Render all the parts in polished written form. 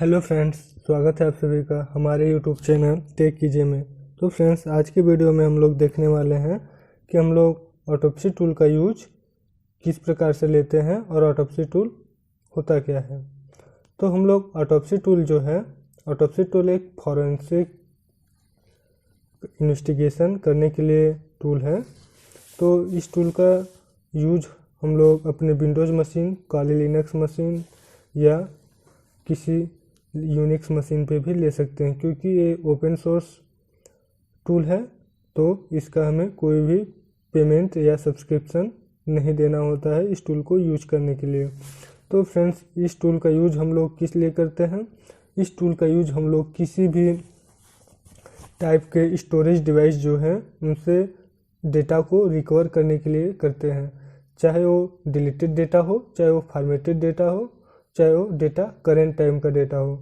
Hello friends, स्वागत है आप सभी का हमारे यूट्यूब चैनल टेक कीजिए में। तो फ्रेंड्स, आज की वीडियो में हम लोग देखने वाले हैं कि हम लोग ऑटोप्सी टूल का यूज किस प्रकार से लेते हैं और ऑटोप्सी टूल होता क्या है। तो हम लोग ऑटोप्सी टूल जो है, ऑटोप्सी टूल एक फॉरेंसिक इन्वेस्टिगेशन करने के लिए टूल है। तो इस टूल का यूज हम लोग अपने विंडोज़ मशीन, काली लिनक्स मशीन या किसी यूनिक्स मशीन पे भी ले सकते हैं, क्योंकि ये ओपन सोर्स टूल है। तो इसका हमें कोई भी पेमेंट या सब्सक्रिप्शन नहीं देना होता है इस टूल को यूज करने के लिए। तो फ्रेंड्स, इस टूल का यूज हम लोग किस लिए करते हैं? इस टूल का यूज हम लोग किसी भी टाइप के स्टोरेज डिवाइस जो हैं उनसे डेटा को रिकवर करने के लिए करते हैं, चाहे वो डिलीटेड डेटा हो, चाहे वो फॉर्मेटेड डेटा हो, चाहे वो डेटा करेंट टाइम का डेटा हो।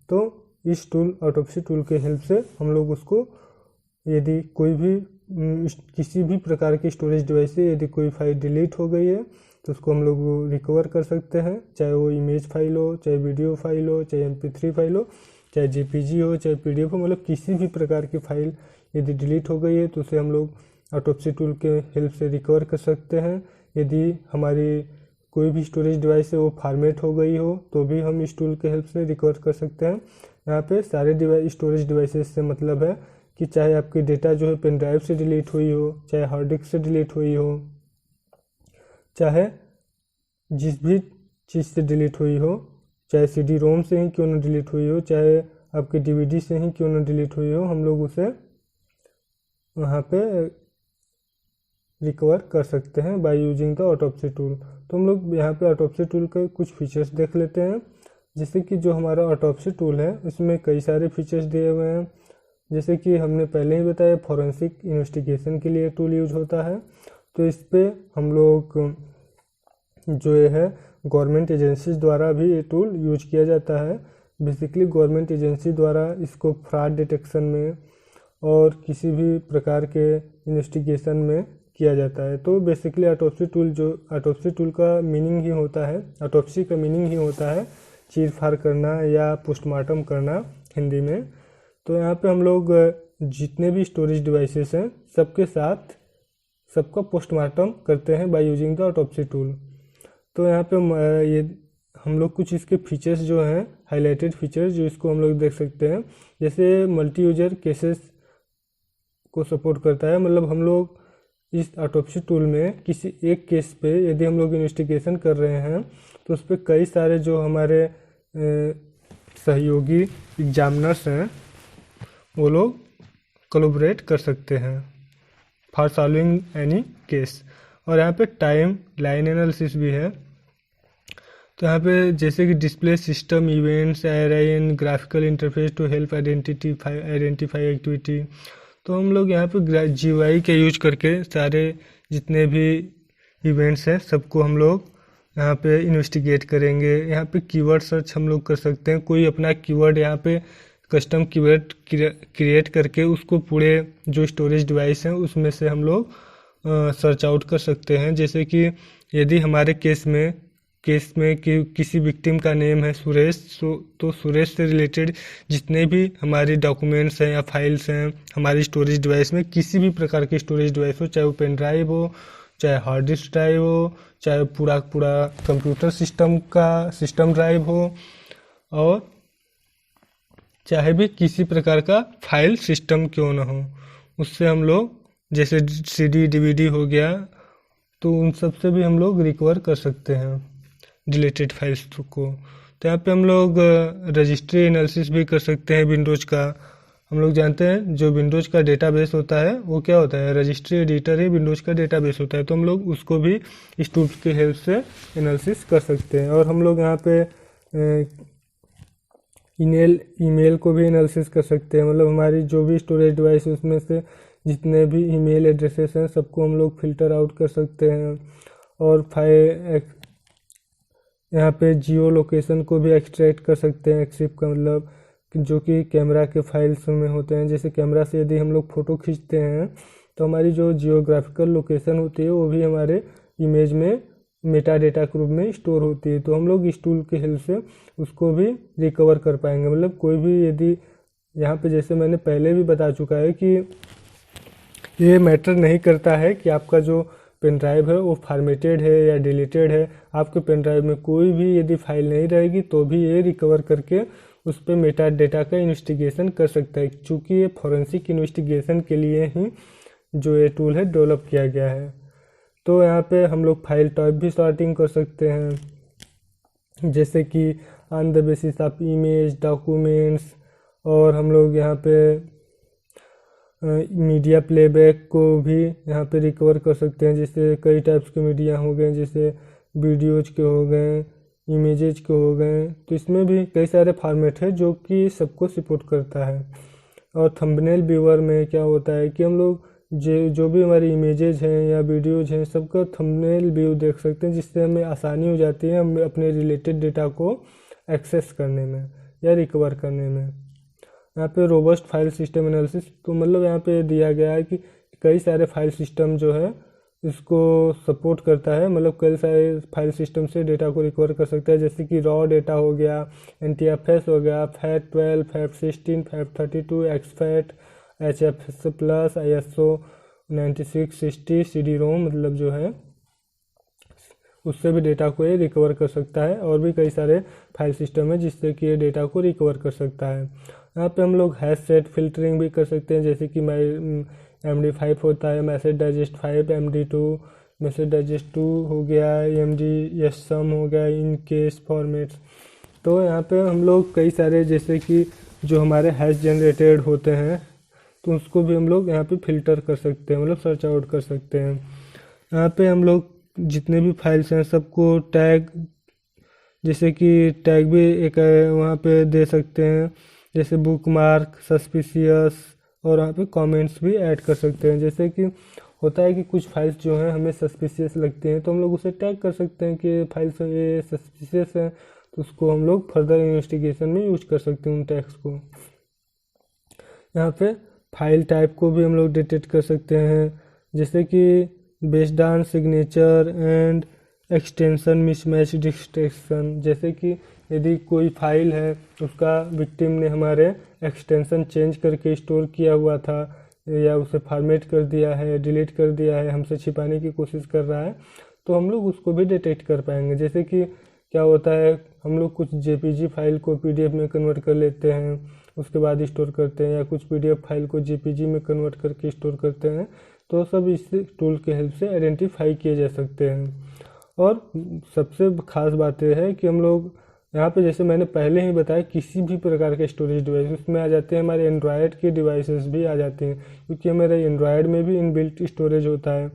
तो इस टूल ऑटोप्सी टूल के हेल्प से हम लोग उसको, यदि कोई भी किसी भी प्रकार की स्टोरेज डिवाइस से यदि कोई फाइल डिलीट हो गई है तो उसको हम लोग रिकवर कर सकते हैं, चाहे वो इमेज फाइल हो, चाहे वीडियो फाइल हो, चाहे MP3 फाइल हो, चाहे JPG हो, चाहे PDF हो, मतलब किसी भी प्रकार की फाइल यदि डिलीट हो गई है तो उसे हम लोग ऑटोप्सी टूल के हेल्प से रिकवर कर सकते हैं। यदि हमारी कोई भी स्टोरेज डिवाइस है वो फॉर्मेट हो गई हो तो भी हम इस टूल के हेल्प से रिकवर कर सकते हैं। यहाँ पे सारे स्टोरेज डिवाइसेस से मतलब है कि चाहे आपकी डेटा जो है पेन ड्राइव से डिलीट हुई हो, चाहे हार्ड डिस्क से डिलीट हुई हो, चाहे जिस भी चीज़ से डिलीट हुई हो, चाहे CD-ROM से ही क्यों ना डिलीट हुई हो, चाहे आपकी DVD से ही क्यों ना डिलीट हुई हो, हम लोग उसे वहाँ पे रिकवर कर सकते हैं by using the autopsy tool. तो हम लोग यहाँ पे ऑटोप्सी टूल के कुछ फीचर्स देख लेते हैं। जैसे कि जो हमारा ऑटोप्सी टूल है उसमें कई सारे फीचर्स दिए हुए हैं। जैसे कि हमने पहले ही बताया, फॉरेंसिक इन्वेस्टिगेशन के लिए टूल यूज होता है। तो इस पर हम लोग जो ये है गवर्नमेंट एजेंसीज द्वारा भी ये टूल यूज किया जाता है। बेसिकली गवर्नमेंट एजेंसी द्वारा इसको फ्रॉड डिटेक्शन में और किसी भी प्रकार के इन्वेस्टिगेशन में किया जाता है। तो बेसिकली ऑटोप्सी टूल का मीनिंग ही होता है, ऑटोप्सी का मीनिंग ही होता है चीर फाड़ करना या पोस्टमार्टम करना हिंदी में। तो यहाँ पे हम लोग जितने भी स्टोरेज डिवाइसेस हैं सबके साथ सबका पोस्टमार्टम करते हैं by using the autopsy tool. तो यहाँ पे ये हम लोग कुछ इसके फीचर्स जो हैं, हाईलाइटेड फीचर्स, जो इसको हम लोग देख सकते हैं। जैसे मल्टी यूजर केसेस को सपोर्ट करता है, मतलब हम लोग इस ऑटोप्सी टूल में किसी एक केस पे यदि हम लोग इन्वेस्टिगेशन कर रहे हैं तो उस पर कई सारे जो हमारे सहयोगी एग्जामिनर्स हैं वो लोग कोलैबोरेट कर सकते हैं फॉर सॉल्विंग एनी केस। और यहाँ पे टाइम लाइन एनालिसिस भी है। तो यहाँ पे जैसे कि display system events, array and graphical interface to help identify activity. तो हम लोग यहाँ पे GUI के यूज करके सारे जितने भी इवेंट्स हैं सबको हम लोग यहाँ पे इन्वेस्टिगेट करेंगे। यहाँ पे कीवर्ड सर्च हम लोग कर सकते हैं, कोई अपना कीवर्ड यहाँ पे कस्टम कीवर्ड क्रिएट करके उसको पूरे जो स्टोरेज डिवाइस हैं उसमें से हम लोग सर्च आउट कर सकते हैं। जैसे कि यदि हमारे केस में कि किसी विक्टिम का नेम है सुरेश, तो सुरेश से रिलेटेड जितने भी हमारी डॉक्यूमेंट्स हैं या फाइल्स हैं हमारी स्टोरेज डिवाइस में, किसी भी प्रकार की स्टोरेज डिवाइस हो, चाहे वो पेन ड्राइव हो, चाहे हार्ड डिस्क ड्राइव हो, चाहे पूरा कंप्यूटर सिस्टम ड्राइव हो, और चाहे भी किसी प्रकार का फाइल सिस्टम क्यों ना हो, उससे हम लोग, जैसे CD DVD हो गया, तो उन सब से भी हम लोग रिकवर कर सकते हैं डिलीटेड फाइल्स को। तो यहाँ पे हम लोग रजिस्ट्री एनालिसिस भी कर सकते हैं विंडोज़ का। हम लोग जानते हैं जो विंडोज़ का डेटाबेस होता है वो क्या होता है, रजिस्ट्री एडिटर ही विंडोज़ का डेटाबेस होता है। तो हम लोग उसको भी इस टूल के हेल्प से एनालिसिस कर सकते हैं। और हम लोग यहाँ पे ईमेल को भी एनालिसिस कर सकते हैं, मतलब हमारी जो भी स्टोरेज डिवाइस है उसमें से जितने भी ईमेल एड्रेसेस हैं सबको हम लोग फिल्टर आउट कर सकते हैं। और यहाँ पे जियो लोकेशन को भी एक्सट्रैक्ट कर सकते हैं। एक्सिप का मतलब जो कि कैमरा के फाइल्स में होते हैं। जैसे कैमरा से यदि हम लोग फ़ोटो खींचते हैं तो हमारी जो जियोग्राफिकल लोकेशन होती है वो भी हमारे इमेज में मेटा डेटा के रूप में स्टोर होती है। तो हम लोग इस टूल के हेल्प से उसको भी रिकवर कर पाएंगे। मतलब कोई भी यदि यहाँ पे जैसे मैंने पहले भी बता चुका है कि ये मैटर नहीं करता है कि आपका जो पेन ड्राइव है वो फॉर्मेटेड है या डिलीटेड है। आपके पेन ड्राइव में कोई भी यदि फाइल नहीं रहेगी तो भी ये रिकवर करके उस पर मेटा डेटा का इन्वेस्टिगेशन कर सकता है, क्योंकि ये फॉरेंसिक इन्वेस्टिगेशन के लिए ही जो ये टूल है डेवलप किया गया है। तो यहाँ पे हम लोग फाइल टाइप भी सॉर्टिंग कर सकते हैं, जैसे कि on the basis of image, documents, और हम लोग यहाँ पे मीडिया प्लेबैक को भी यहाँ पे रिकवर कर सकते हैं। जैसे कई टाइप्स के मीडिया हो गए, जैसे वीडियोज के हो गए, इमेजेज के हो गए, तो इसमें भी कई सारे फॉर्मेट है जो कि सबको सपोर्ट करता है। और थंबनेल व्यूअर में क्या होता है कि हम लोग जो भी हमारी इमेजेज हैं या वीडियोज हैं सबका थंबनेल व्यू देख सकते हैं, जिससे हमें आसानी हो जाती है हम अपने रिलेटेड डेटा को एक्सेस करने में या रिकवर करने में। यहाँ पे रोबस्ट फाइल सिस्टम एनालिसिस, तो मतलब यहाँ पे दिया गया है कि कई सारे फाइल सिस्टम जो है इसको सपोर्ट करता है। मतलब कई सारे फाइल सिस्टम से डेटा को रिकवर कर सकता है, जैसे कि रॉ डेटा हो गया, NTFS हो गया, FAT12, FAT16, FAT32, exFAT, HFS+, ISO 9660, CD-ROM, मतलब जो है उससे भी डेटा को ये रिकवर कर सकता है। और भी कई सारे फाइल सिस्टम है जिससे कि ये डेटा को रिकवर कर सकता है। यहाँ पे हम लोग हैश सेट फिल्टरिंग भी कर सकते हैं, जैसे कि MD5 होता है, message digest 5, MD2, message digest 2 हो गया, MDSSUM हो गया, इन केस फॉर्मेट्स। तो यहाँ पे हम लोग कई सारे जैसे कि जो हमारे हैश जनरेटेड होते हैं तो उसको भी हम लोग यहाँ पे फिल्टर कर सकते हैं, मतलब सर्च आउट कर सकते हैं। यहाँ पे हम लोग जितने भी फाइल्स हैं सबको टैग, जैसे कि टैग भी एक वहाँ पे दे सकते हैं, जैसे बुकमार्क, सस्पिशियस, और यहाँ पे कमेंट्स भी ऐड कर सकते हैं। जैसे कि होता है कि कुछ फाइल्स जो हैं हमें सस्पिशियस लगती हैं तो हम लोग उसे टैग कर सकते हैं कि फाइल्स ये सस्पिशियस है, तो उसको हम लोग फर्दर इन्वेस्टिगेशन में यूज कर सकते हैं उन टैग्स को। यहाँ पे फाइल टाइप को भी हम लोग डिटेक्ट कर सकते हैं, जैसे कि based on signature and extension mismatch distraction. जैसे कि यदि कोई फाइल है उसका विक्टिम ने हमारे एक्सटेंशन चेंज करके स्टोर किया हुआ था या उसे फॉर्मेट कर दिया है, डिलीट कर दिया है, हमसे छिपाने की कोशिश कर रहा है, तो हम लोग उसको भी डिटेक्ट कर पाएंगे। जैसे कि क्या होता है, हम लोग कुछ JPG फाइल को PDF में कन्वर्ट कर लेते हैं, उसके बाद स्टोर करते हैं, या कुछ PDF फाइल को JPG में कन्वर्ट करके स्टोर करते हैं, तो सब इस टूल के हेल्प से आइडेंटिफाई किए जा सकते हैं। और सबसे खास बात यह है कि हम लोग यहाँ पे जैसे मैंने पहले ही बताया किसी भी प्रकार के स्टोरेज डिवाइस उसमें आ जाते हैं, हमारे एंड्रॉयड के डिवाइसेस भी आ जाते हैं, क्योंकि हमारे एंड्रॉयड में भी इनबिल्ट स्टोरेज होता है।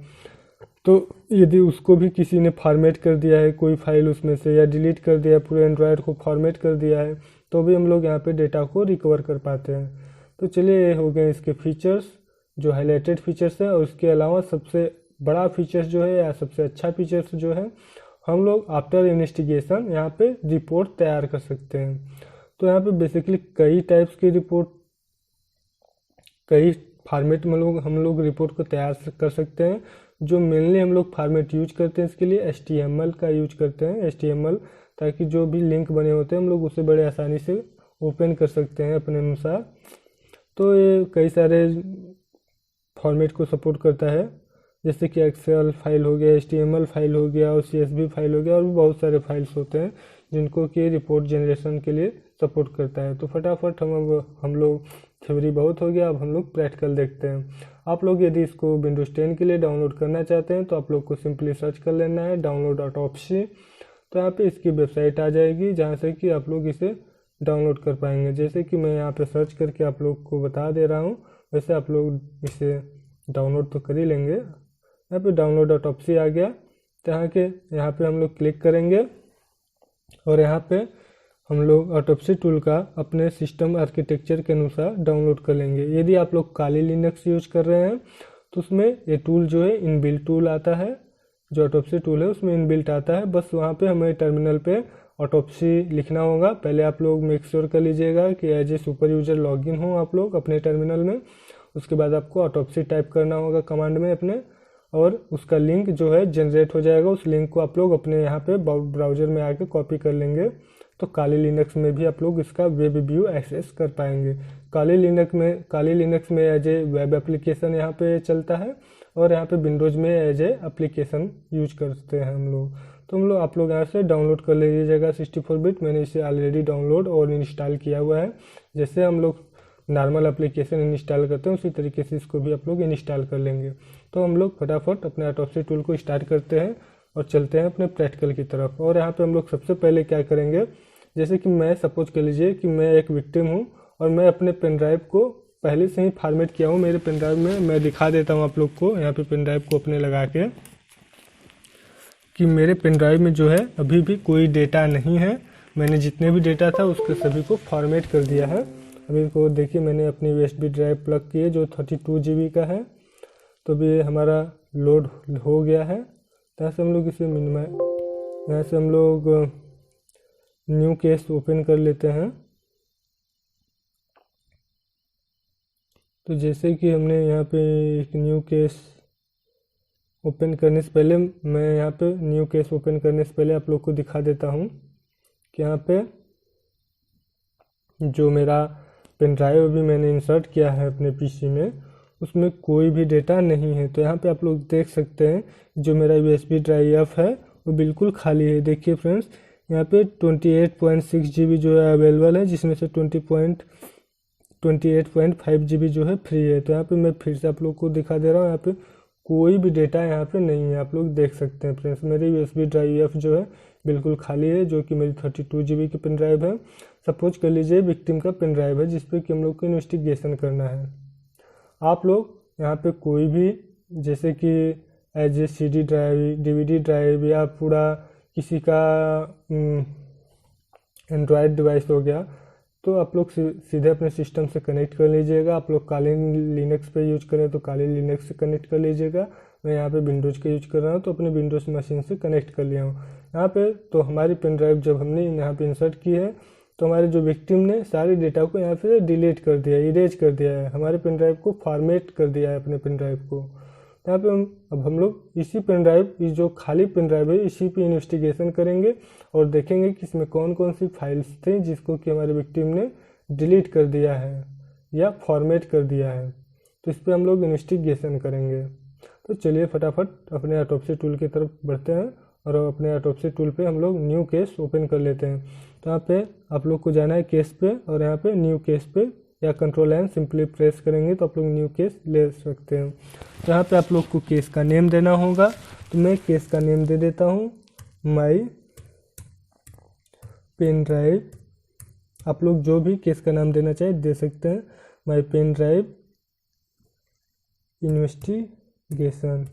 तो यदि उसको भी किसी ने फॉर्मेट कर दिया है कोई फाइल उसमें से, या डिलीट कर दिया है, पूरे एंड्रॉयड को फॉर्मेट कर दिया है, तो भी हम लोग यहाँ पे डेटा को रिकवर कर पाते हैं। तो चलिए ये हो गए इसके फीचर्स, जो हाईलाइटेड फीचर्स है। और उसके अलावा सबसे बड़ा फीचर्स जो है या सबसे अच्छा फीचर्स जो है, हम लोग आफ्टर इन्वेस्टिगेशन यहाँ पे रिपोर्ट तैयार कर सकते हैं। तो यहाँ पे बेसिकली कई टाइप्स की रिपोर्ट, कई फॉर्मेट में हम लोग रिपोर्ट को तैयार कर सकते हैं। जो मेनली हम लोग फॉर्मेट यूज करते हैं इसके लिए HTML का यूज करते हैं, HTML, ताकि जो भी लिंक बने होते हैं हम लोग उसे बड़े आसानी से ओपन कर सकते हैं अपने अनुसार। तो ये कई सारे फॉर्मेट को सपोर्ट करता है, जैसे कि एक्सेल फाइल हो गया, HTML फाइल हो गया, और CSV फाइल हो गया, और भी बहुत सारे फाइल्स होते हैं जिनको कि रिपोर्ट जनरेशन के लिए सपोर्ट करता है। तो फटाफट हम लोग थ्योरी बहुत हो गया, अब हम लोग प्रैक्टिकल देखते हैं। आप लोग यदि इसको विंडोज 10 के लिए डाउनलोड करना चाहते हैं तो आप लोग को सिंपली सर्च कर लेना है download.opsy। तो यहाँ पे इसकी वेबसाइट आ जाएगी जहाँ से कि आप लोग इसे डाउनलोड कर पाएंगे। जैसे कि मैं यहाँ पे सर्च करके आप लोग को बता दे रहा हूँ, वैसे आप लोग इसे डाउनलोड तो कर ही लेंगे। यहाँ पे download.opsy आ गया, तो यहाँ पे हम लोग क्लिक करेंगे और यहाँ पे हम लोग ऑटोप्सी टूल का अपने सिस्टम आर्किटेक्चर के अनुसार डाउनलोड कर लेंगे। यदि आप लोग काली लिनक्स यूज कर रहे हैं तो उसमें ये टूल जो है इनबिल्ट टूल आता है, जो ऑटोप्सी टूल है उसमें इनबिल्ट आता है। बस वहाँ पे हमें टर्मिनल पे ऑटोप्सी लिखना होगा। पहले आप लोग मेक श्योर कर लीजिएगा कि as a super user login हो आप लोग अपने टर्मिनल में। उसके बाद आपको ऑटोप्सी टाइप करना होगा कमांड में अपने, और उसका लिंक जो है जनरेट हो जाएगा। उस लिंक को आप लोग अपने यहाँ पे ब्राउज़र में आके कॉपी कर लेंगे तो काली लिनक्स में भी आप लोग इसका वेब व्यू एक्सेस कर पाएंगे। काली लिनक्स में एज ए वेब एप्लीकेशन यहाँ पे चलता है और यहाँ पे विंडोज़ में एज ए एप्लीकेशन यूज करते हैं हम लोग। तो आप लोग यहाँ से डाउनलोड कर लीजिएगा 64 बिट। मैंने इसे ऑलरेडी डाउनलोड और इंस्टॉल किया हुआ है। जैसे हम लोग नॉर्मल एप्लीकेशन इंस्टॉल करते हैं उसी तरीके से इसको भी आप लोग इंस्टॉल कर लेंगे। तो हम लोग फटाफट अपने ऑटोप्सी टूल को स्टार्ट करते हैं और चलते हैं अपने प्रैक्टिकल की तरफ। और यहाँ पे हम लोग सबसे पहले क्या करेंगे, जैसे कि मैं सपोज कर लीजिए कि मैं एक विक्टिम हूँ और मैं अपने पेन ड्राइव को पहले से ही फॉर्मेट किया हूँ। मेरे पेन ड्राइव में मैं दिखा देता हूँ आप लोग को, यहाँ पे पेन ड्राइव को अपने लगा के, कि मेरे पेन ड्राइव में जो है अभी भी कोई डेटा नहीं है। मैंने जितने भी डेटा था उसके सभी को फॉर्मेट कर दिया है। अभी को देखिए मैंने अपनी USB ड्राइव प्लग की है जो 32 GB का है। तो अभी हमारा लोड हो गया है। यहाँ से हम लोग इसे यहाँ से हम लोग न्यू केस ओपन कर लेते हैं। तो जैसे कि हमने यहाँ पे एक न्यू केस ओपन करने से पहले आप लोग को दिखा देता हूँ कि यहाँ पे जो मेरा पेन ड्राइव अभी मैंने इंसर्ट किया है अपने PC में उसमें कोई भी डेटा नहीं है। तो यहाँ पे आप लोग देख सकते हैं जो मेरा USB ड्राइव है वो बिल्कुल खाली है। देखिए फ्रेंड्स, यहाँ पे 28.6 GB जो है अवेलेबल है, जिसमें से 28.5 GB जो है फ्री है। तो यहाँ पे मैं फिर से आप लोग को दिखा दे रहा हूँ, यहाँ पे कोई भी डेटा यहाँ पे नहीं है। आप लोग देख सकते हैं फ्रेंड्स, मेरी USB ड्राइव जो है बिल्कुल खाली है, जो कि मेरी 32 GB की पेन ड्राइव है। सपोज कर लीजिए विक्टिम का पेन ड्राइव है जिस पे कि हम लोग को इन्वेस्टिगेशन करना है। आप लोग यहाँ पे कोई भी, जैसे कि as a CD drive, DVD drive, या पूरा किसी का एंड्रॉयड डिवाइस हो गया, तो आप लोग सीधे अपने सिस्टम से कनेक्ट कर लीजिएगा। आप लोग काली लिनक्स पे यूज करें तो काली लिनक्स से कनेक्ट कर लीजिएगा। मैं यहाँ पे विंडोज़ का यूज कर रहा हूँ तो अपने विंडोज़ मशीन से कनेक्ट कर लिया हूँ। यहाँ पे तो हमारी पेन ड्राइव जब हमने यहाँ पे इंसर्ट की है तो हमारे जो विक्टिम ने सारे डेटा को यहाँ पे डिलीट कर दिया, इरेज कर दिया है, हमारे पेन ड्राइव को फॉर्मेट कर दिया है अपने पेन ड्राइव को। यहाँ पे अब हम लोग इसी पेन ड्राइव, जो खाली पेन ड्राइव है, इसी पे इन्वेस्टिगेशन करेंगे और देखेंगे कि इसमें कौन कौन सी फाइल्स थे जिसको कि हमारे विक्टिम ने डिलीट कर दिया है या फॉर्मेट कर दिया है। तो इस पर हम लोग इन्वेस्टिगेशन करेंगे। तो चलिए फटाफट अपने ऑटोप्सी टूल की तरफ बढ़ते हैं और अपने ऑटोप्सी टूल पे हम लोग न्यू केस ओपन कर लेते हैं। तो यहाँ पे आप लोग को जाना है केस पे और यहाँ पे न्यू केस पे या कंट्रोल N सिंपली प्रेस करेंगे तो आप लोग न्यू केस ले सकते हैं। तो यहाँ पे आप लोग को केस का नेम देना होगा। तो मैं केस का नेम दे देता हूँ माई पेन ड्राइव। आप लोग जो भी केस का नाम देना चाहे दे सकते हैं। My pen drive investigation.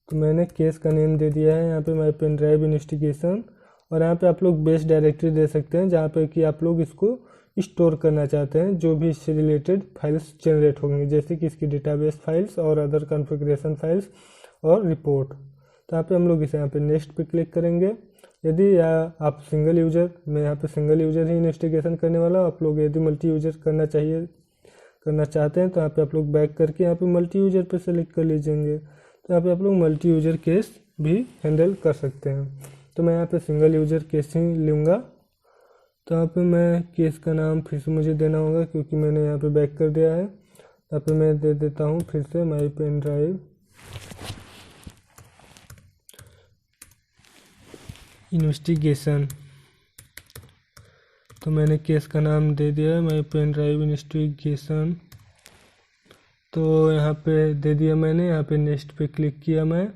तो मैंने केस का नेम दे दिया है यहाँ पे माई पेन ड्राइव इन्वेस्टिगेशन। और यहाँ पे आप लोग बेस डायरेक्टरी दे सकते हैं जहाँ पे कि आप लोग इसको स्टोर करना चाहते हैं, जो भी इससे रिलेटेड फाइल्स जनरेट होंगी, जैसे कि इसकी डेटाबेस फाइल्स और अदर कॉन्फ़िगरेशन फाइल्स और रिपोर्ट। तो यहाँ पे हम लोग इसे यहाँ पे नेक्स्ट पे क्लिक करेंगे। यदि या आप सिंगल यूजर, मैं यहाँ पे सिंगल यूजर ही इन्वेस्टिगेशन करने वाला हूँ। आप लोग यदि मल्टी यूजर करना चाहते हैं तो यहाँ पे आप लोग बैक करके यहाँ पे मल्टी यूजर पे सेलेक्ट कर लीजिएंगे। तो यहाँ पे आप लोग मल्टी यूजर केस भी हैंडल कर सकते हैं। तो मैं यहाँ पे सिंगल यूजर केस ही लूँगा। तो यहाँ पे मैं केस का नाम फिर से मुझे देना होगा क्योंकि मैंने यहाँ पे बैक कर दिया है। यहाँ पे मैं दे देता हूँ फिर से माई पेन ड्राइव इन्वेस्टिगेशन। तो मैंने केस का नाम दे दिया है माई पेन ड्राइव इन्वेस्टिगेशन। तो यहाँ पे दे दिया मैंने, यहाँ पे नेक्स्ट पे क्लिक किया मैं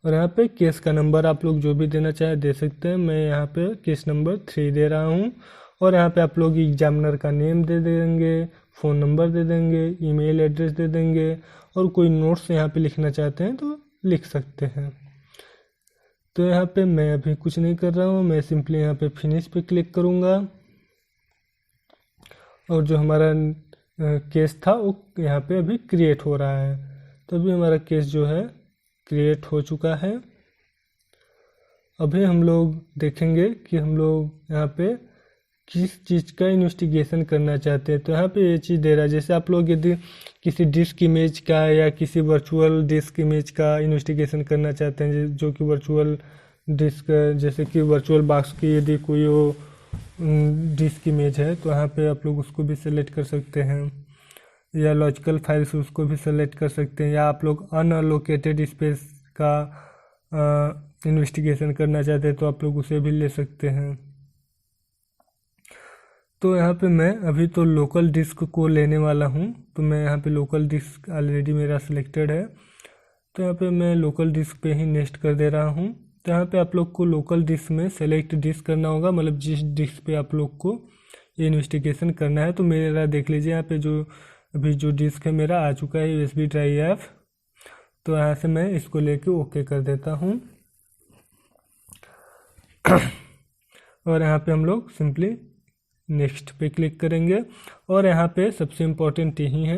और यहाँ पे केस का नंबर आप लोग जो भी देना चाहे दे सकते हैं। मैं यहाँ पे केस नंबर 3 दे रहा हूँ। और यहाँ पे आप लोग एग्जामिनर का नेम दे देंगे, फ़ोन नंबर दे देंगे, ईमेल एड्रेस दे देंगे और कोई नोट्स यहाँ पे लिखना चाहते हैं तो लिख सकते हैं। तो यहाँ पे मैं अभी कुछ नहीं कर रहा हूँ, मैं सिंपली यहाँ पे फिनिश पे क्लिक करूँगा और जो हमारा केस था वो यहाँ पे अभी क्रिएट हो रहा है। तो अभी हमारा केस जो है क्रिएट हो चुका है। अभी हम लोग देखेंगे कि हम लोग यहाँ पे किस चीज़ का इन्वेस्टिगेशन करना चाहते हैं। तो यहाँ पे ये चीज़ दे रहा है, जैसे आप लोग यदि किसी डिस्क इमेज का या किसी वर्चुअल डिस्क इमेज का इन्वेस्टिगेशन करना चाहते हैं, जो कि वर्चुअल डिस्क, जैसे कि वर्चुअल बॉक्स की यदि कोई वो डिस्क इमेज है, तो यहाँ पे आप लोग उसको भी सेलेक्ट कर सकते हैं, या लॉजिकल फाइल्स उसको भी सेलेक्ट कर सकते हैं, या आप लोग अनअलोकेटेड स्पेस का इन्वेस्टिगेशन करना चाहते हैं तो आप लोग उसे भी ले सकते हैं। तो यहाँ पे मैं अभी तो लोकल डिस्क को लेने वाला हूँ, तो मैं यहाँ पे लोकल डिस्क ऑलरेडी मेरा सिलेक्टेड है, तो यहाँ पे मैं लोकल डिस्क पे ही नेक्स्ट कर दे रहा हूँ। तो यहाँ पे आप लोग को लोकल डिस्क में सेलेक्ट डिस्क करना होगा, मतलब जिस डिस्क पे आप लोग को ये इन्वेस्टिगेशन करना है। तो मेरा देख लीजिए यहाँ पे जो अभी जो डिस्क है मेरा आ चुका है USB ड्राइव, तो यहाँ से मैं इसको लेके ओके कर देता हूँ। और यहाँ पे हम लोग सिंपली नेक्स्ट पे क्लिक करेंगे। और यहाँ पे सबसे इम्पोर्टेंट यही है,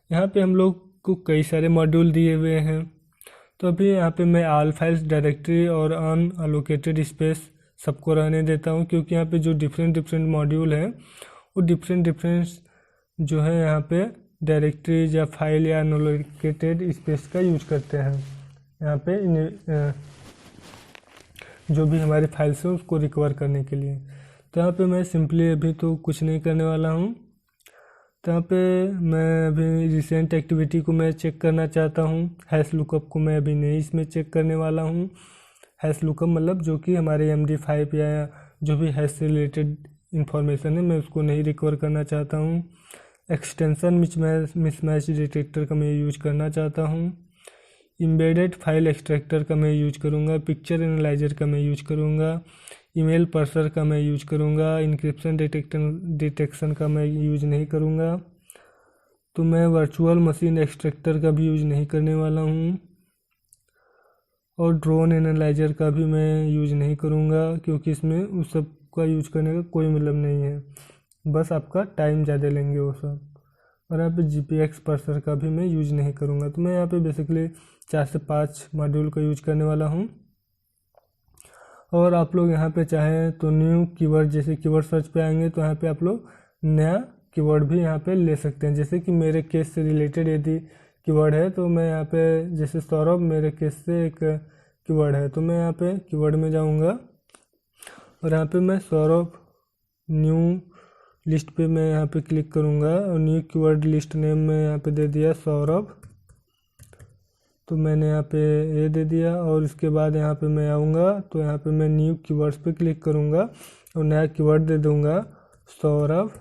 यहाँ पे हम लोग को कई सारे मॉड्यूल दिए हुए हैं। तो अभी यहाँ पे मैं ऑल फाइल्स डायरेक्टरी और अनअलोकेटेड स्पेस सबको रहने देता हूँ, क्योंकि यहाँ पे जो डिफरेंट मॉड्यूल हैं वो डिफरेंट जो है यहाँ पे डायरेक्टरीज या फाइल या अनअलोकेटेड स्पेस का यूज करते हैं। यहाँ पे जो भी हमारी फाइल्स है उसको रिकवर करने के लिए। तो यहाँ पे मैं सिंपली अभी तो कुछ नहीं करने वाला हूँ। तो यहाँ पे मैं अभी रिसेंट एक्टिविटी को मैं चेक करना चाहता हूँ। हैश लुकअप को मैं अभी नहीं इसमें चेक करने वाला हूँ। हैश लुकअप मतलब जो कि हमारे MD5 या जो भी हैश से रिलेटेड इंफॉर्मेशन है मैं उसको नहीं रिकवर करना चाहता हूँ। एक्सटेंशन मिसमैच डिटेक्टर का मैं यूज करना चाहता हूँ। एम्बेडेड फाइल एक्सट्रैक्टर का मैं यूज करूँगा। पिक्चर एनालाइजर का मैं यूज करूँगा। ईमेल पर्सर का मैं यूज करूँगा। इंक्रिप्शन डिटेक्शन का मैं यूज नहीं करूँगा। तो मैं वर्चुअल मशीन एक्सट्रैक्टर का भी यूज नहीं करने वाला हूँ। और ड्रोन एनालाइजर का भी मैं यूज नहीं करूँगा, क्योंकि इसमें उस सब का यूज करने का कोई मतलब नहीं है, बस आपका टाइम ज़्यादा लेंगे वो सब। और यहाँ पे GPX पर्सर का भी मैं यूज नहीं करूँगा। तो मैं यहाँ पे बेसिकली 4 से 5 मॉड्यूल का यूज करने वाला हूँ। और आप लोग यहाँ पे चाहें तो न्यू कीवर्ड, जैसे कीवर्ड सर्च पे आएंगे तो यहाँ पे आप लोग नया कीवर्ड भी यहाँ पे ले सकते हैं। जैसे कि मेरे केस से रिलेटेड यदि कीवर्ड है तो मैं यहाँ पे जैसे सौरभ मेरे केस से एक कीवर्ड है, तो मैं यहाँ पे कीवर्ड में जाऊँगा और यहाँ पे मैं सौरभ न्यू लिस्ट पे मैं यहाँ पे क्लिक करूँगा और न्यू कीवर्ड लिस्ट नेम में यहाँ पे दे दिया सौरभ। तो मैंने यहाँ पे ये दे दिया और इसके बाद यहाँ पे मैं आऊँगा तो यहाँ पे मैं न्यू कीवर्ड्स पे क्लिक करूँगा और नया कीवर्ड दे दूँगा सौरभ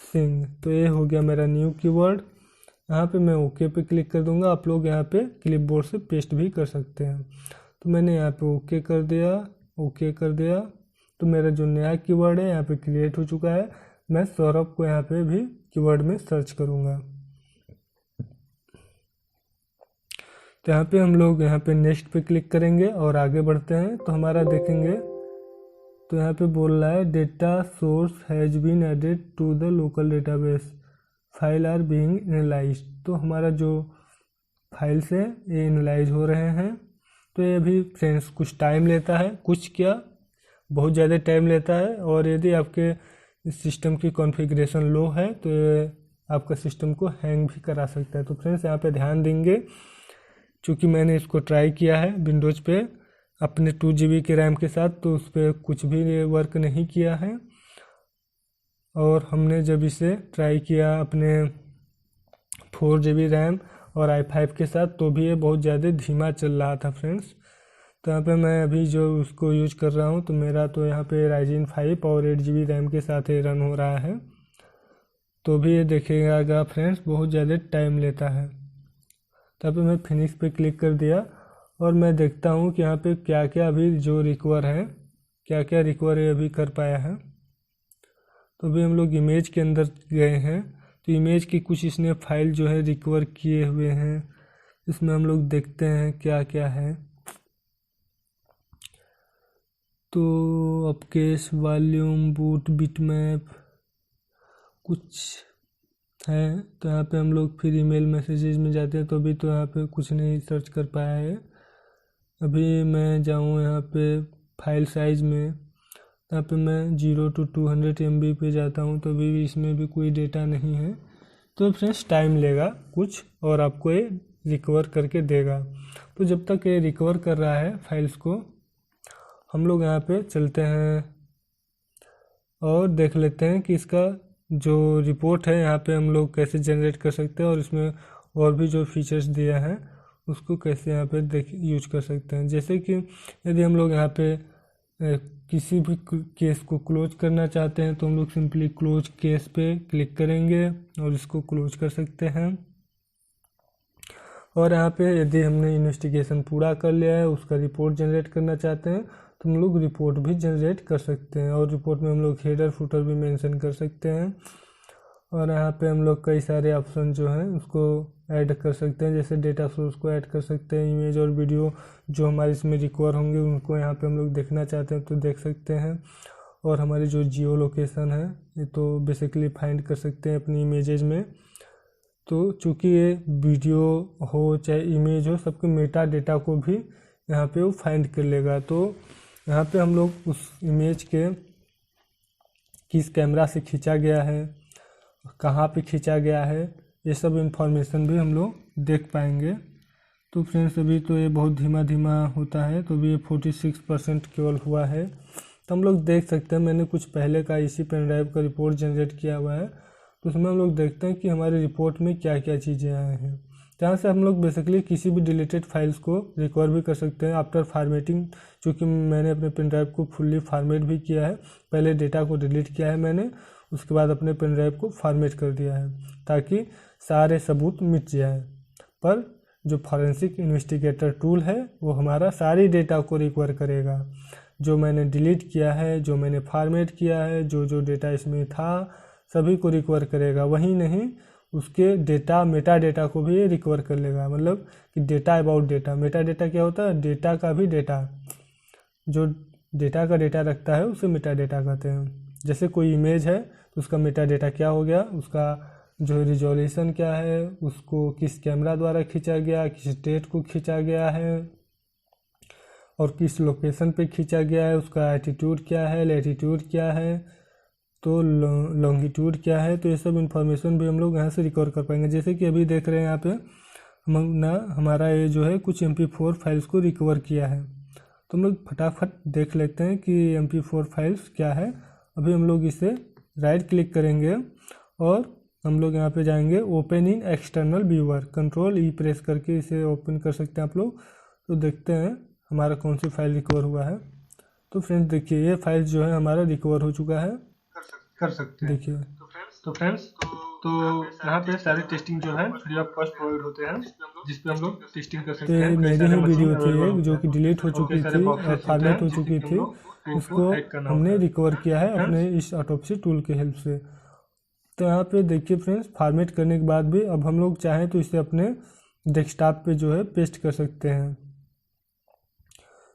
सिंह। तो ये हो गया मेरा न्यू कीवर्ड। यहाँ पे मैं ओके पे क्लिक कर दूँगा। आप लोग यहाँ पे क्लिपबोर्ड से पेस्ट भी कर सकते हैं। तो मैंने यहाँ पे ओके कर दिया। तो मेरा जो नया कीवर्ड है यहाँ पे क्रिएट हो चुका है। मैं सौरभ को यहाँ पे भी कीवर्ड में सर्च करूँगा। तो यहाँ पे हम लोग यहाँ पे नेक्स्ट पे क्लिक करेंगे और आगे बढ़ते हैं। तो हमारा देखेंगे तो यहाँ पे बोल रहा है data source has been added to the local database, file are being analysed. तो हमारा जो फाइल्स है ये एनालाइज हो रहे हैं। तो ये भी फ्रेंड्स कुछ टाइम लेता है, कुछ क्या बहुत ज़्यादा टाइम लेता है। और यदि आपके सिस्टम की कॉन्फ़िगरेशन लो है तो ये आपका सिस्टम को हैंग भी करा सकता है। तो फ्रेंड्स यहाँ पे ध्यान देंगे, चूँकि मैंने इसको ट्राई किया है विंडोज़ पे अपने 2 GB के रैम के साथ, तो उस पर कुछ भी वर्क नहीं किया है। और हमने जब इसे ट्राई किया अपने 4 GB रैम और i5 के साथ तो भी ये बहुत ज़्यादा धीमा चल रहा था फ्रेंड्स। तो यहाँ पे मैं अभी जो उसको यूज कर रहा हूँ तो मेरा तो यहाँ पे Ryzen 5 और 8 GB रैम के साथ ये रन हो रहा है। तो भी ये देखिएगा फ्रेंड्स बहुत ज़्यादा टाइम लेता है। तो यहाँ पे मैं फिनिश पे क्लिक कर दिया और मैं देखता हूँ कि यहाँ पे क्या क्या अभी जो रिकवर है, क्या क्या रिकवर ये अभी कर पाया है। तो अभी हम लोग इमेज के अंदर गए हैं तो इमेज की कुछ इसने फाइल जो है रिकवर किए हुए हैं। इसमें हम लोग देखते हैं क्या क्या है। तो अपकेस, वॉल्यूम, बूट, बिटमैप कुछ है। तो यहाँ पे हम लोग फिर ईमेल मैसेजेस में जाते हैं तो अभी तो यहाँ पे कुछ नहीं सर्च कर पाया है। अभी मैं जाऊँ यहाँ पे फाइल साइज़ में यहाँ पे मैं 0 to 200 MB पे जाता हूँ तो भी इसमें भी कोई डेटा नहीं है। तो फ्रेंड्स टाइम लेगा कुछ और आपको ये रिकवर करके देगा। तो जब तक ये रिकवर कर रहा है फाइल्स को, हम लोग यहाँ पे चलते हैं और देख लेते हैं कि इसका जो रिपोर्ट है यहाँ पे हम लोग कैसे जनरेट कर सकते हैं और इसमें और भी जो फीचर्स दिया है उसको कैसे यहाँ पे यूज कर सकते हैं। जैसे कि यदि हम लोग यहाँ पे किसी भी केस को क्लोज करना चाहते हैं तो हम लोग सिंपली क्लोज केस पे क्लिक करेंगे और इसको क्लोज कर सकते हैं। और यहाँ पे यदि हमने इन्वेस्टिगेशन पूरा कर लिया है, उसका रिपोर्ट जनरेट करना चाहते हैं तो हम लोग रिपोर्ट भी जनरेट कर सकते हैं और रिपोर्ट में हम लोग हेडर फुटर भी मेंशन कर सकते हैं। और यहाँ पे हम लोग कई सारे ऑप्शन जो हैं उसको ऐड कर सकते हैं, जैसे डेटा सोर्स को ऐड कर सकते हैं, इमेज और वीडियो जो हमारे इसमें रिकवर होंगे उनको यहाँ पे हम लोग देखना चाहते हैं तो देख सकते हैं। और हमारी जो जियो लोकेशन है ये तो बेसिकली फाइंड कर सकते हैं अपनी इमेजेज में। तो चूँकि ये वीडियो हो चाहे इमेज हो, सबके मेटा डेटा को भी यहाँ पे वो फाइंड कर लेगा। तो यहाँ पे हम लोग उस इमेज के किस कैमरा से खींचा गया है, कहाँ पे खींचा गया है, ये सब इंफॉर्मेशन भी हम लोग देख पाएंगे। तो फ्रेंड्स अभी तो ये बहुत धीमा धीमा होता है, तो अभी ये 46% केवल हुआ है। तो हम लोग देख सकते हैं, मैंने कुछ पहले का इसी पेन ड्राइव का रिपोर्ट जनरेट किया हुआ है, तो उसमें हम लोग देखते हैं कि हमारे रिपोर्ट में क्या क्या चीज़ें आए हैं। जहाँ से हम लोग बेसिकली किसी भी डिलीटेड फाइल्स को रिकवर भी कर सकते हैं आफ्टर फार्मेटिंग। चूँकि मैंने अपने पेन ड्राइव को फुल्ली फार्मेट भी किया है, पहले डेटा को डिलीट किया है मैंने, उसके बाद अपने पेन ड्राइव को फॉर्मेट कर दिया है ताकि सारे सबूत मिट जाए। पर जो फॉरेंसिक इन्वेस्टिगेटर टूल है वो हमारा सारी डेटा को रिकवर करेगा, जो मैंने डिलीट किया है, जो मैंने फॉर्मेट किया है, जो डेटा इसमें था सभी को रिकवर करेगा। वही नहीं, उसके डेटा मेटा डेटा को भी रिकवर कर लेगा। मतलब कि data about data, Meta data क्या होता है, डेटा का भी डेटा, जो डेटा का डेटा रखता है उसे मेटा डेटा कहते हैं। जैसे कोई इमेज है तो उसका मेटा डेटा क्या हो गया, उसका जो रिजोल्यूशन क्या है, उसको किस कैमरा द्वारा खींचा गया, किस डेट को खींचा गया है और किस लोकेशन पे खींचा गया है, उसका एटीट्यूड क्या है, लैटीट्यूड क्या है, तो लॉन्गिट्यूड क्या है। तो ये सब इन्फॉर्मेशन भी हम लोग यहाँ से रिकवर कर पाएंगे। जैसे कि अभी देख रहे हैं यहाँ पे हमारा ये जो है कुछ MP4 फाइल्स को रिकवर किया है, तो हम लोग फटाफट देख लेते हैं कि MP4 फाइल्स क्या है। अभी हम लोग इसे राइट क्लिक करेंगे और हम लोग यहाँ पे जाएंगे open in external viewer, Ctrl+E press करके इसे ओपन कर सकते हैं आप लोग। तो देखते हैं हमारा कौन सी फाइल रिकवर हुआ है। तो फ्रेंड्स देखिए, ये फाइल जो है हमारा रिकवर हो चुका है, कर सकते हैं। देखिए तो फ्रेंड्स तो यहाँ पे सारे टेस्टिंग जो है फ्री ऑफ कॉस्ट प्रोवाइड होते हैं, जिस पे हम लोग टेस्टिंग कर सकते हैं। मेरी ही वीडियो थी एक जो कि डिलीट हो चुकी थी और फॉर्मेट हो चुकी थी, उसको हमने रिकवर किया है अपने इस ऑटोप्सी टूल के हेल्प से। तो यहाँ पे देखिए फ्रेंड्स, फॉर्मेट करने के बाद भी अब हम लोग चाहें तो इसे अपने डेस्कटॉप पे जो है पेस्ट कर सकते हैं।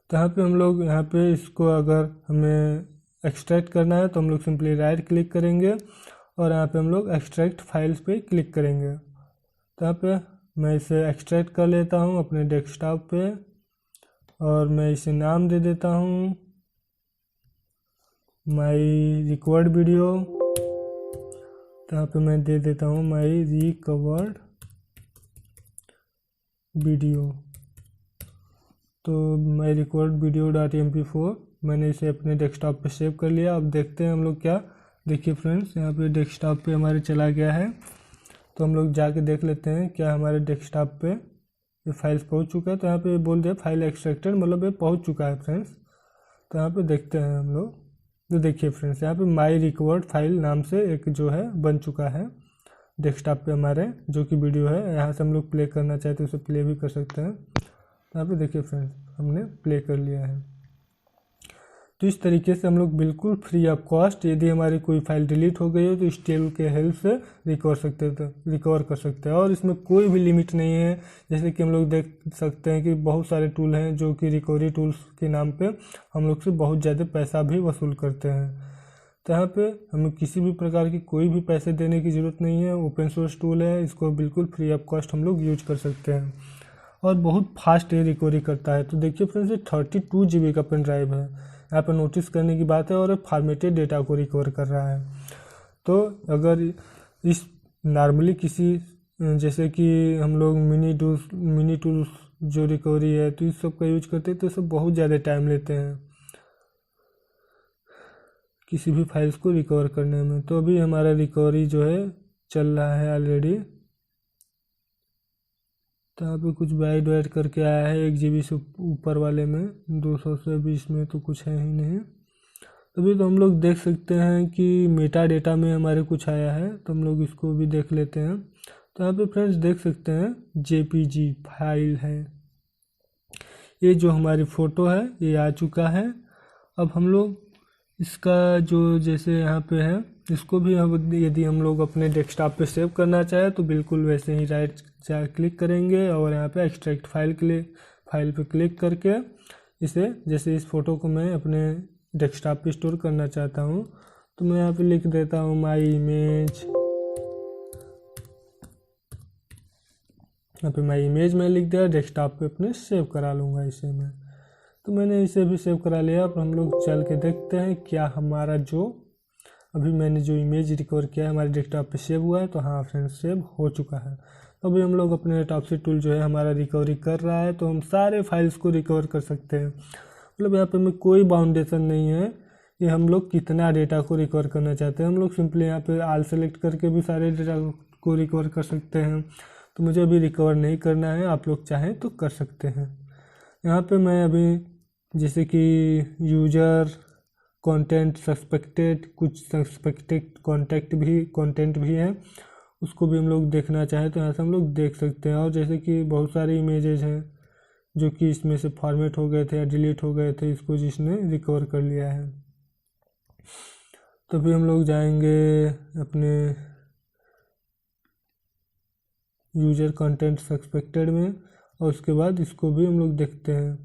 तो यहाँ पे हम लोग यहाँ पे इसको अगर हमें एक्सट्रैक्ट करना है तो हम लोग सिंपली राइट क्लिक करेंगे और यहाँ पे हम लोग एक्सट्रैक्ट फाइल्स पे क्लिक करेंगे। तो यहाँ पे मैं इसे एक्सट्रैक्ट कर लेता हूँ अपने डेस्कटॉप पे और मैं इसे नाम दे देता हूँ माई रिकवर्ड वीडियो। तो यहाँ पे मैं दे देता हूँ माई रिकवर्ड वीडियो। तो माई रिकवर्ड वीडियो .mp4 मैंने इसे अपने डेस्कटॉप पे सेव कर लिया। अब देखते हैं हम लोग क्या। देखिए फ्रेंड्स, यहाँ पे डेस्कटॉप पे हमारे चला गया है, तो हम लोग जाके देख लेते हैं क्या हमारे डेस्कटॉप पे ये फाइल्स पहुँच चुका है। तो यहाँ पे बोल दिया फाइल एक्सट्रैक्टेड, मतलब ये पहुँच चुका है फ्रेंड्स। तो यहाँ पे देखते हैं हम लोग। तो देखिए फ्रेंड्स, यहाँ पे माई रिकवर्ड फाइल नाम से एक जो है बन चुका है डेस्कटॉप पे हमारे, जो कि वीडियो है। यहाँ से हम लोग प्ले करना चाहते तो उसे प्ले भी कर सकते हैं। यहाँ पे देखिए फ्रेंड्स, हमने प्ले कर लिया है। तो इस तरीके से हम लोग बिल्कुल फ्री ऑफ कॉस्ट, यदि हमारी कोई फाइल डिलीट हो गई हो तो इस टूल के हेल्प से रिकवर कर सकते हैं। और इसमें कोई भी लिमिट नहीं है, जैसे कि हम लोग देख सकते हैं कि बहुत सारे टूल हैं जो कि रिकवरी टूल्स के नाम पे हम लोग से बहुत ज़्यादा पैसा भी वसूल करते हैं। तो यहाँ पे हमें किसी भी प्रकार की कोई भी पैसे देने की ज़रूरत नहीं है, ओपन सोर्स टूल है, इसको बिल्कुल फ्री ऑफ कॉस्ट हम लोग यूज कर सकते हैं। और बहुत फास्ट ये रिकवरी करता है। तो देखिए फ्रेंड्स, ये 32 GB का पेन ड्राइव है। यहाँ पर नोटिस करने की बात है, और फॉर्मेटेड डेटा को रिकवर कर रहा है। तो अगर इस नॉर्मली किसी जैसे कि हम लोग मिनी टूल्स जो रिकवरी है, तो इस सब का यूज करते हैं, तो सब बहुत ज़्यादा टाइम लेते हैं किसी भी फाइल्स को रिकवर करने में। तो अभी हमारा रिकवरी जो है चल रहा है ऑलरेडी। तो यहाँ पे कुछ बाइट वाइट करके आया है 1 GB से ऊपर वाले में, 200 से 20 में तो कुछ है ही नहीं। अभी तो हम लोग देख सकते हैं कि मेटा डेटा में हमारे कुछ आया है, तो हम लोग इसको भी देख लेते हैं। तो यहाँ पे फ्रेंड्स देख सकते हैं JPG फाइल है, ये जो हमारी फ़ोटो है ये आ चुका है। अब हम लोग इसका जो जैसे यहाँ पे है, इसको भी यदि हम लोग अपने डेस्कटॉप पे सेव करना चाहे तो बिल्कुल वैसे ही राइट क्लिक करेंगे और यहाँ पे एक्सट्रैक्ट फाइल पे क्लिक करके इसे, जैसे इस फ़ोटो को मैं अपने डेस्कटॉप पे स्टोर करना चाहता हूँ, तो मैं यहाँ पे लिख देता हूँ माई इमेज। यहाँ पे माई इमेज मैं लिख दिया, डेस्कटॉप पे अपने सेव करा लूँगा इसे मैं। तो मैंने इसे भी सेव करा लिया। अब हम लोग चल के देखते हैं क्या हमारा जो अभी मैंने जो इमेज रिकवर किया है हमारे डेस्कटॉप पे सेव हुआ है। तो हाँ फ्रेंड्स, सेव हो चुका है। तो अभी हम लोग अपने टॉपसी टूल जो है हमारा रिकवरी कर रहा है, तो हम सारे फाइल्स को रिकवर कर सकते हैं। मतलब यहाँ पे में कोई बाउंडेशन नहीं है कि हम लोग कितना डेटा को रिकवर करना चाहते हैं। हम लोग सिंपली यहाँ पे ऑल सेलेक्ट करके भी सारे डेटा को रिकवर कर सकते हैं। तो मुझे अभी रिकवर नहीं करना है, आप लोग चाहें तो कर सकते हैं। यहाँ पे मैं अभी जैसे कि यूजर कंटेंट सस्पेक्टेड, कुछ सस्पेक्टेड कंटेंट भी है, उसको भी हम लोग देखना चाहें तो यहाँ से हम लोग देख सकते हैं। और जैसे कि बहुत सारे इमेजेस हैं जो कि इसमें से फॉर्मेट हो गए थे या डिलीट हो गए थे, इसको जिसने रिकवर कर लिया है। तो भी हम लोग जाएंगे अपने यूजर कंटेंट सस्पेक्टेड में, और उसके बाद इसको भी हम लोग देखते हैं।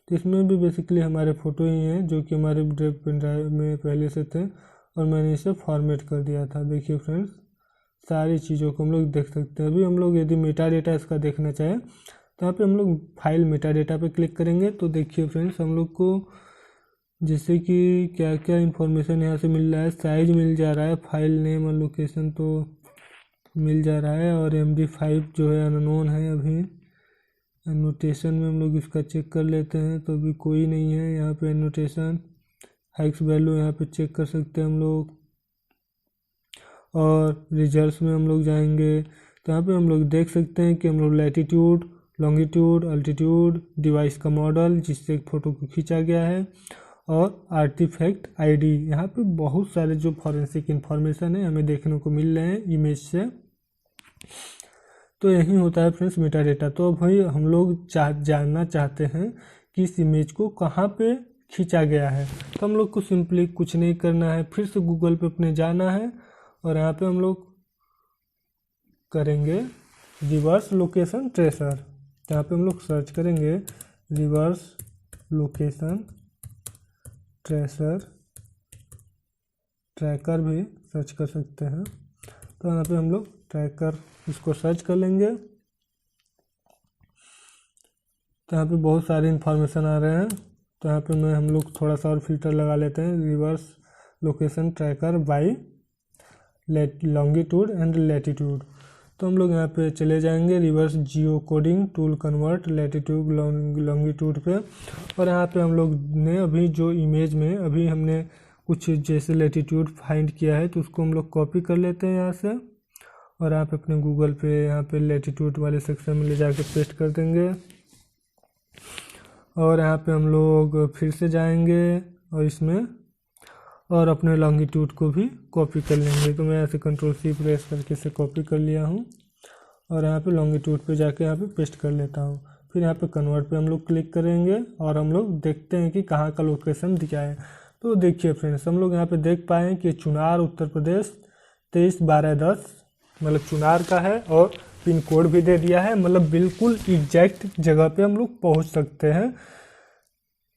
तो इसमें भी बेसिकली हमारे फ़ोटो ही हैं जो कि हमारे पेन ड्राइव में पहले से थे, और मैंने इसे फॉर्मेट कर दिया था। देखिए फ्रेंड्स, सारी चीज़ों को हम लोग देख सकते हैं। अभी हम लोग यदि मेटा डेटा इसका देखना चाहें तो यहाँ पे हम लोग फाइल मेटा डेटा पे क्लिक करेंगे। तो देखिए फ्रेंड्स, हम लोग को जैसे कि क्या क्या इन्फॉर्मेशन यहाँ से मिल रहा है, साइज मिल जा रहा है, फाइल नेम और लोकेशन तो मिल जा रहा है, और MD5 जो है अननोन है। अभी एनोटेशन में हम लोग इसका चेक कर लेते हैं, तो अभी कोई नहीं है यहाँ पे एनोटेशन। हाइक्स वैल्यू यहाँ पे चेक कर सकते हैं हम लोग, और रिजल्ट्स में हम लोग जाएंगे तो यहाँ पे हम लोग देख सकते हैं कि हम लोग लैटिट्यूड, लॉन्गिट्यूड, अल्टीट्यूड, डिवाइस का मॉडल जिससे फ़ोटो को खींचा गया है, और आर्टिफैक्ट ID, यहाँ पे बहुत सारे जो फॉरेंसिक इन्फॉर्मेशन है हमें देखने को मिल रहे हैं इमेज से। तो यही होता है फ्रेंड्स मेटा डेटा। तो भाई हम लोग जानना चाहते हैं कि इस इमेज को कहाँ पे खींचा गया है, तो हम लोग को सिंपली कुछ नहीं करना है, फिर से गूगल पे अपने जाना है, और यहाँ पे हम लोग करेंगे रिवर्स लोकेशन ट्रेसर। यहाँ पे हम लोग सर्च करेंगे रिवर्स लोकेशन ट्रैकर भी सर्च कर सकते हैं। तो यहाँ पे हम लोग ट्रैकर इसको सर्च कर लेंगे। तो यहाँ पे बहुत सारे इन्फॉर्मेशन आ रहे हैं, तो यहाँ पे हम लोग थोड़ा सा और फिल्टर लगा लेते हैं, reverse location tracker by longitude and latitude. तो हम लोग यहाँ पे चले जाएंगे reverse geocoding tool convert latitude longitude पे, और यहाँ पे हम लोग ने अभी जो इमेज में अभी हमने कुछ जैसे लैटिट्यूड फाइंड किया है, तो उसको हम लोग कॉपी कर लेते हैं यहाँ से, और आप अपने गूगल पे यहाँ पे लैटिट्यूड वाले सेक्शन में ले जाके पेस्ट कर देंगे। और यहाँ पे हम लोग फिर से जाएंगे और इसमें और अपने लॉन्गिट्यूड को भी कॉपी कर लेंगे। तो मैं यहाँ से Ctrl+C प्रेस करके इसे कॉपी कर लिया हूँ, और यहाँ पे लॉन्गिट्यूड पे जाके यहाँ पे पेस्ट कर लेता हूँ। फिर यहाँ पे कन्वर्ट पे हम लोग क्लिक करेंगे, और हम लोग देखते हैं कि कहाँ का लोकेशन दिया है। तो देखिए फ्रेंड्स, हम लोग यहाँ पे देख पाए कि चुनार उत्तर प्रदेश 23/12/10 मतलब चुनार का है, और पिन कोड भी दे दिया है। मतलब बिल्कुल एग्जैक्ट जगह पे हम लोग पहुँच सकते हैं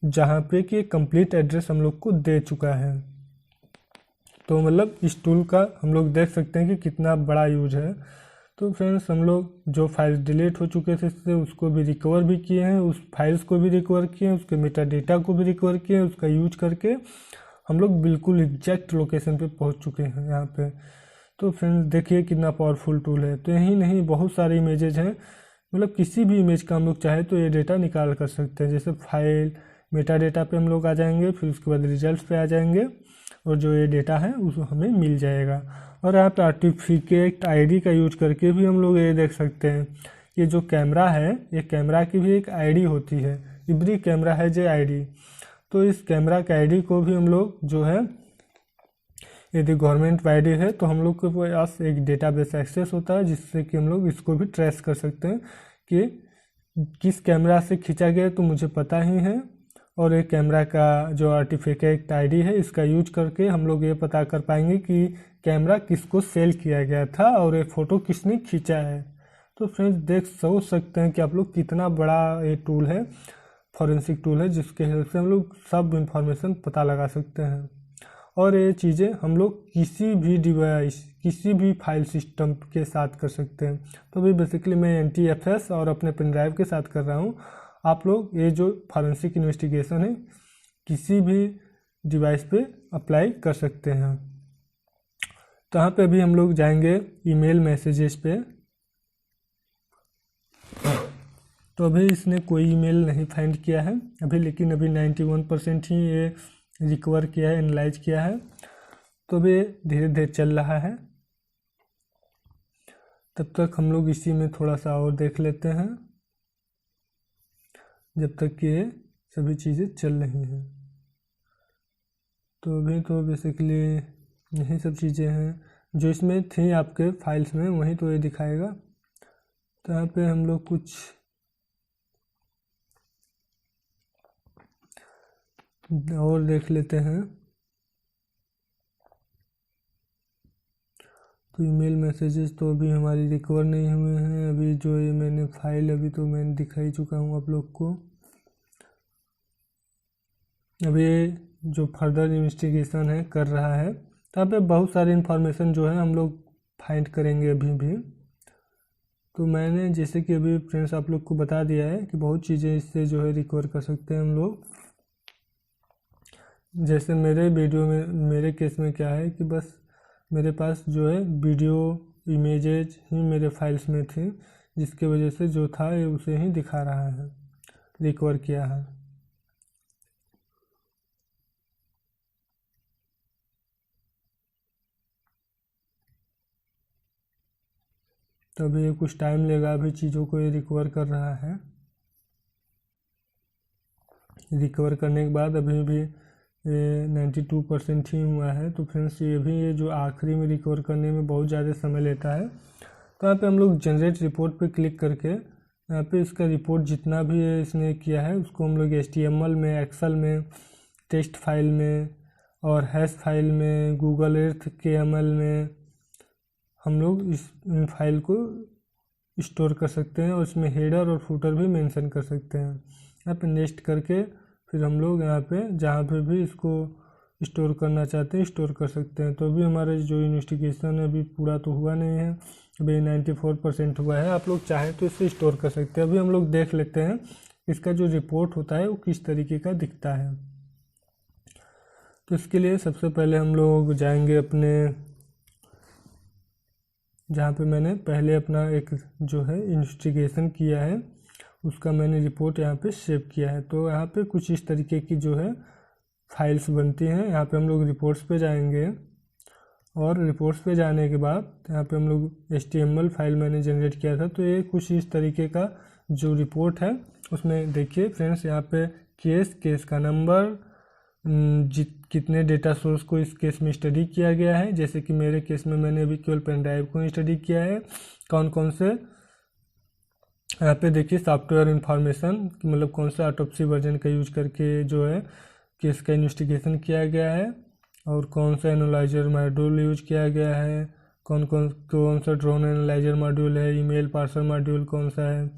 जहाँ पे कि कंप्लीट एड्रेस हम लोग को दे चुका है। तो मतलब इस टूल का हम लोग देख सकते हैं कि कितना बड़ा यूज है। तो फ्रेंड्स हम लोग जो फाइल्स डिलीट हो चुके थे इससे उसको भी रिकवर भी किए हैं, उस फाइल्स को भी रिकवर किए हैं, उसके मेटा डेटा को भी रिकवर किए हैं, उसका यूज करके हम लोग बिल्कुल एग्जैक्ट लोकेशन पे पहुंच चुके हैं यहाँ पे। तो फ्रेंड्स देखिए कितना पावरफुल टूल है। तो यही नहीं बहुत सारे इमेजेज हैं, मतलब किसी भी इमेज का हम लोग चाहे तो ये डेटा निकाल कर सकते हैं। जैसे फाइल मेटा डेटा पे हम लोग आ जाएंगे, फिर उसके बाद रिजल्ट्स पे आ जाएंगे और जो ये डेटा है उस हमें मिल जाएगा। और यहाँ पे आर्टिफिकेट आईडी का यूज करके भी हम लोग ये देख सकते हैं। ये जो कैमरा है, ये कैमरा की भी एक आईडी होती है, एवरी कैमरा है जो आईडी। तो इस कैमरा के आईडी को भी हम लोग जो है, यदि गवर्नमेंट वैलिड है तो हम लोग के पास एक डेटाबेस एक्सेस होता है जिससे कि हम लोग इसको भी ट्रेस कर सकते हैं कि किस कैमरा से खींचा गया तो मुझे पता ही है। और एक कैमरा का जो आर्टिफिकेट आईडी है इसका यूज करके हम लोग ये पता कर पाएंगे कि कैमरा किसको सेल किया गया था और ये फ़ोटो किसने खींचा है। तो फ्रेंड्स देख सोच सकते हैं कि आप लोग कितना बड़ा ये टूल है, फॉरेंसिक टूल है, जिसके हेल्प से हम लोग सब इंफॉर्मेशन पता लगा सकते हैं। और ये चीज़ें हम लोग किसी भी डिवाइस, किसी भी फाइल सिस्टम के साथ कर सकते हैं। तो अभी बेसिकली मैं NTFS और अपने पेन ड्राइव के साथ कर रहा हूँ। आप लोग ये जो फॉरेंसिक इन्वेस्टिगेशन है किसी भी डिवाइस पे अप्लाई कर सकते हैं। तो यहाँ पे अभी हम लोग जाएंगे ईमेल मैसेजेस पे। तो अभी इसने कोई ईमेल नहीं फाइंड किया है अभी, लेकिन अभी 91% ही ये रिकवर किया है, एनालाइज किया है। तो अभी धीरे धीरे चल रहा है। तब तक हम लोग इसी में थोड़ा सा और देख लेते हैं जब तक कि ये सभी चीज़ें चल रही हैं। तो अभी तो बेसिकली यही सब चीज़ें हैं जो इसमें थी आपके फाइल्स में, वही तो ये दिखाएगा। तो यहाँ पे हम लोग कुछ और देख लेते हैं। तो ईमेल मैसेजेस तो अभी हमारी रिकवर नहीं हुए हैं। अभी जो ये मैंने फाइल अभी तो मैंने दिखा ही चुका हूँ आप लोग को। अभी जो फर्दर इन्वेस्टिगेशन है कर रहा है, तो यहाँ पे बहुत सारी इन्फॉर्मेशन जो है हम लोग फाइंड करेंगे अभी भी। तो मैंने जैसे कि अभी फ्रेंड्स आप लोग को बता दिया है कि बहुत चीज़ें इससे जो है रिकवर कर सकते हैं हम लोग। जैसे मेरे वीडियो में, मेरे केस में क्या है कि बस मेरे पास जो है वीडियो इमेजेज ही मेरे फाइल्स में थे, जिसकी वजह से जो था ये उसे ही दिखा रहा है, रिकवर किया है। तो अभी कुछ टाइम लेगा, अभी चीज़ों को ये रिकवर कर रहा है। रिकवर करने के बाद अभी भी 92% ही हुआ है। तो फ्रेंड्स ये भी ये जो आखिरी में रिकवर करने में बहुत ज़्यादा समय लेता है। तो यहाँ पे हम लोग जनरेट रिपोर्ट पे क्लिक करके यहाँ पे इसका रिपोर्ट जितना भी इसने किया है उसको हम लोग HTML में, एक्सेल में, टेक्स्ट फाइल में और हैश फाइल में, गूगल अर्थ KML में हम लोग इन फाइल को स्टोर कर सकते हैं और इसमें हेडर और फुटर भी मेंशन कर सकते हैं। यहाँ पे नेक्स्ट करके फिर हम लोग यहाँ पे जहाँ पे भी इसको स्टोर करना चाहते हैं स्टोर कर सकते हैं। तो अभी हमारा जो इन्वेस्टिगेशन है अभी पूरा तो हुआ नहीं है, अभी 94% हुआ है। आप लोग चाहें तो इसे स्टोर कर सकते हैं। अभी हम लोग देख लेते हैं इसका जो रिपोर्ट होता है वो किस तरीके का दिखता है। तो इसके लिए सबसे पहले हम लोग जाएंगे अपने, जहाँ पे मैंने पहले अपना एक जो है इन्वेस्टिगेशन किया है उसका मैंने रिपोर्ट यहाँ पे सेव किया है। तो यहाँ पे कुछ इस तरीके की जो है फाइल्स बनती हैं। यहाँ पे हम लोग रिपोर्ट्स पे जाएंगे और रिपोर्ट्स पे जाने के बाद यहाँ पे हम लोग HTML फाइल मैंने जनरेट किया था। तो ये कुछ इस तरीके का जो रिपोर्ट है उसमें देखिए फ्रेंड्स, यहाँ पे केस का नंबर, कितने डेटा सोर्स को इस केस में स्टडी किया गया है। जैसे कि मेरे केस में मैंने अभी केवल पेन ड्राइव को स्टडी किया है। कौन कौन से यहाँ पे देखिए सॉफ्टवेयर इन्फॉर्मेशन, मतलब कौन सा ऑटोप्सी वर्जन का यूज करके जो है केस का इन्वेस्टिगेशन किया गया है और कौन सा एनालाइजर मॉड्यूल यूज किया गया है, कौन सा ड्रोन एनालाइजर मॉड्यूल है, ईमेल पार्सर मॉड्यूल कौन सा है,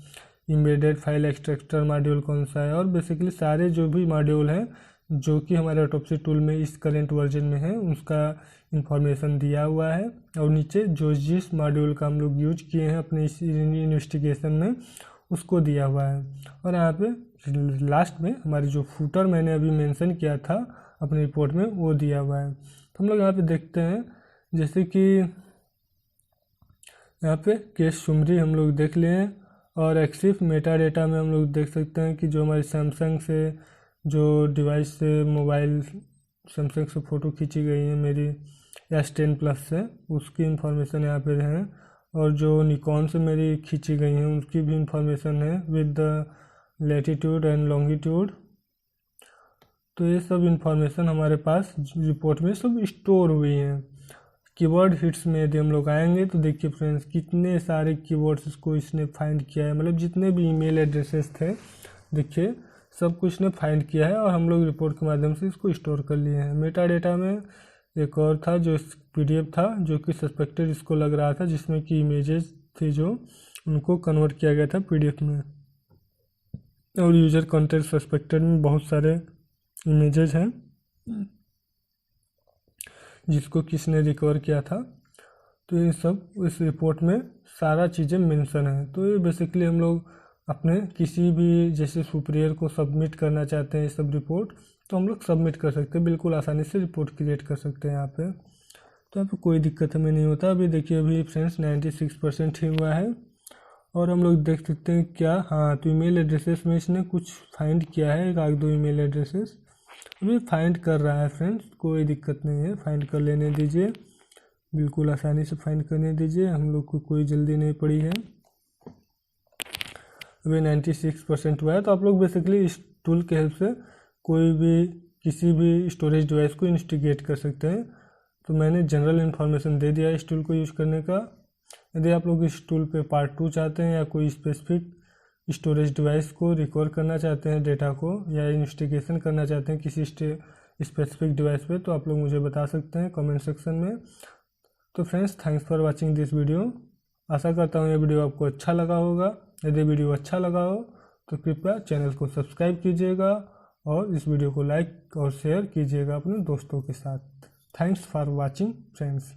एम्बेडेड फाइल एक्सट्रैक्टर मॉड्यूल कौन सा है। और बेसिकली सारे जो भी मॉड्यूल हैं जो कि हमारे ऑटोप्सी टूल में इस करेंट वर्जन में है उसका इंफॉर्मेशन दिया हुआ है। और नीचे जो जिस मॉड्यूल का हम लोग यूज किए हैं अपने इस इन्वेस्टिगेशन में उसको दिया हुआ है। और यहाँ पे लास्ट में हमारी जो फूटर मैंने अभी मेंशन किया था अपनी रिपोर्ट में वो दिया हुआ है। तो हम लोग यहाँ पे देखते हैं, जैसे कि यहाँ पे केस सुमरी हम लोग देख लिए, और एक्सिफ मेटा डेटा में हम लोग देख सकते हैं कि जो हमारी सैमसंग से जो डिवाइस से मोबाइल सैमसंग से फ़ोटो खींची गई है मेरी S10 प्लस से, उसकी इंफॉर्मेशन यहाँ पे है। और जो निकॉन से मेरी खींची गई हैं उसकी भी इंफॉर्मेशन है with the latitude and longitude. तो ये सब इंफॉर्मेशन हमारे पास रिपोर्ट में सब स्टोर हुई हैं। कीवर्ड हिट्स में यदि हम लोग आएंगे तो देखिए फ्रेंड्स कितने सारे कीवर्ड्स इसको इसने फाइंड किया है, मतलब जितने भी ईमेल एड्रेसेस थे देखिए सब कुछ ने फाइंड किया है और हम लोग रिपोर्ट के माध्यम से इसको स्टोर कर लिए हैं। मेटा डेटा में एक और था जो PDF था जो कि सस्पेक्टेड इसको लग रहा था, जिसमें कि इमेजेस थी जो उनको कन्वर्ट किया गया था PDF में। और यूजर कंटेंट सस्पेक्टेड में बहुत सारे इमेजेस हैं जिसको किसने रिकवर किया था। तो ये सब इस रिपोर्ट में सारा चीज़ें मेंशन है। तो ये बेसिकली हम लोग अपने किसी भी जैसे सुपीरियर को सबमिट करना चाहते हैं ये सब रिपोर्ट, तो हम लोग सबमिट कर सकते हैं, बिल्कुल आसानी से रिपोर्ट क्रिएट कर सकते हैं यहाँ पे। तो यहाँ पे कोई दिक्कत हमें नहीं होता। अभी देखिए अभी फ्रेंड्स 96% ही हुआ है। और हम लोग देख सकते हैं क्या, हाँ तो ईमेल एड्रेसेस में इसने कुछ फाइंड किया है, एक आध दो ईमेल एड्रेसेस अभी फाइंड कर रहा है फ्रेंड्स, कोई दिक्कत नहीं है, फाइंड कर लेने दीजिए, बिल्कुल आसानी से फाइंड करने दीजिए, हम लोग को कोई जल्दी नहीं पड़ी है। अभी 96% हुआ है। तो आप लोग बेसिकली इस टूल के हेल्प से कोई भी किसी भी स्टोरेज डिवाइस को इंस्टिगेट कर सकते हैं। तो मैंने जनरल इन्फॉर्मेशन दे दिया इस टूल को यूज़ करने का। यदि आप लोग इस टूल पे पार्ट 2 चाहते हैं या कोई स्पेसिफिक स्टोरेज डिवाइस को रिकवर करना चाहते हैं डेटा को, या इन्वेस्टिगेशन करना चाहते हैं किसी स्पेसिफिक डिवाइस पे, तो आप लोग मुझे बता सकते हैं कमेंट सेक्शन में। तो friends thanks for watching this video. आशा करता हूँ ये वीडियो आपको अच्छा लगा होगा। यदि वीडियो अच्छा लगा हो तो कृपया चैनल को सब्सक्राइब कीजिएगा और इस वीडियो को लाइक और शेयर कीजिएगा अपने दोस्तों के साथ। Thanks for watching friends.